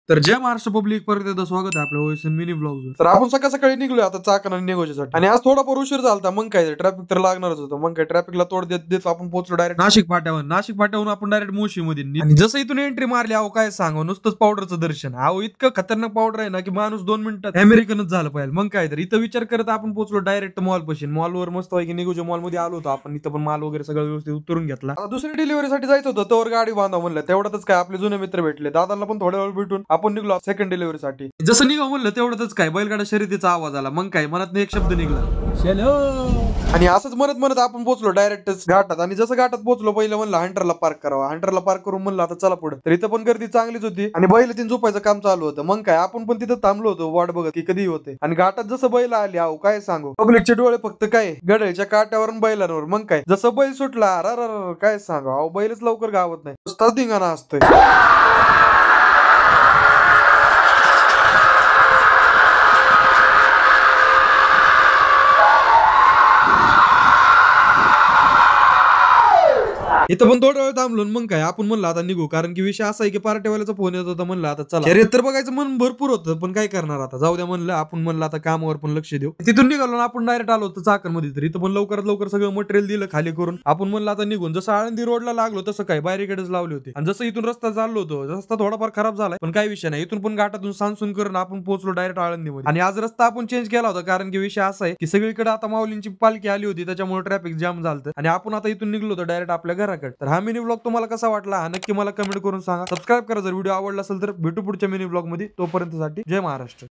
तर जय महाराष्ट्र पब्लिक, परत एकदा स्वागत आहे आपल्या ओएसएन मिनी ब्लॉग. तर आपण सकाळ सकाळी निघलोय आता चाकण निघोच्यासाठी. आणि आज थोडाफार उशीर झालता. मग काय ट्रॅफिक तर लागणारच होतं. मग काय ट्रॅफिकला तोड देत देत आपण पोहोचलो डायरेक्ट नाशिक फाट्यावरून आपण डायरेक्ट मुळशीमध्ये. आणि जसं इथून एंट्री मारली, अहो काय सांगू, नुसतंच पावडरचं दर्शन. अहो इतकं खतरनाक पावडर आहे ना की माणूस 2 मिनिटात अमेरिकनच झालं पाहिजे. मग काय तर इथं विचार करत आपण पोहोचलो डायरेक्ट मॉल पाशी. मॉलवर मस्त पैकी निघोच्या मॉल मध्ये आलो होतो आपण. इथं पण माल वगैरे सगळं व्यवस्थित उतरून घेतला. आता दुसरी डिलिव्हरीसाठी जायचं होतं, तोवर गाडी बांधा म्हणलं. तेवढ्यातच काय आपले जुने मित्र भेटले. दादांना पण थोड्या वेळ भेटून आपण निघलो सेकंड डिलिव्हरीसाठी. जसं निघा म्हणलं तेवढंच काय बैलगाडा शर्यतीचा आवाज आला. मग काय मनात एक शब्द निघला, आणि असंच म्हणत म्हणत आपण पोहोचलो डायरेक्ट घाटात. आणि जसं घाटात पोहोचलो, पहिलं म्हणलं हंटरला पार्क करावा. हंटरला पार्क करून म्हणलं आता चला पुढे. तर इथं पण गर्दी चांगलीच होती आणि बैल तीन झोपायचं काम चालू होतं. मग काय आपण पण तिथं थांबलो होतो वाट बघत की कधी होते. आणि घाटात जसं बैल आली, अहो काय सांगू, पब्लिकचे डोळे फक्त काय गडळीच्या काट्यावरून बैलांवर. मग काय जसं बैल सुटला, अर काय सांगू, अहो बैलच लवकर गावत नाही, नुसताच धिंगाणा असतोय. इथं पण थोडा वेळ थांबलो. मग काय आपण म्हणलं आता निघू, कारण की विषय असा आहे की पार्टीवाल्याचा फोन येत होता. म्हणलं आता चला, शर्यत तर बघायचं मन भरपूर होतं, पण काय करणार आता, जाऊ द्या म्हणलं. आपण म्हणलं आता कामावर पण लक्ष देऊ. तिथून निघालो आपण डायरेक्ट आलो होतो चाकणमध्ये. तर इथं पण लवकरात लवकर सगळं मटेरियल दिलं खाली करून. आपण म्हणलं आता निघून. जसं आळंदी रोडला लागलो तसं काय बॅरिकेड्स लावले होते. आणि जसं इथून रस्ता चाललो होतो, रस्ता थोडाफार खराब झालाय, पण काही विषय नाही. इथून पण घाटातून सांसून करून आपण पोहोचलो डायरेक्ट आळंदीमध्ये. आणि आज रस्ता आपण चेंज केला होता, कारण की विषय असा आहे की सगळीकडे आता माऊलींची पालखी आली होती, त्याच्यामुळे ट्रॅफिक जाम झालं. आणि आपण आता इथून निघलो होतो डायरेक्ट आपल्या घराकडे. तर हा मिनी ब्लॉग तुम्हाला कसा वाटला हा नक्की मला कमेंट करून सांगा. सबस्क्राईब करा जर व्हिडिओ आवडला असेल तर. भेटू पुढच्या मिनी ब्लॉग मध्ये. तोपर्यंत साठी जय महाराष्ट्र.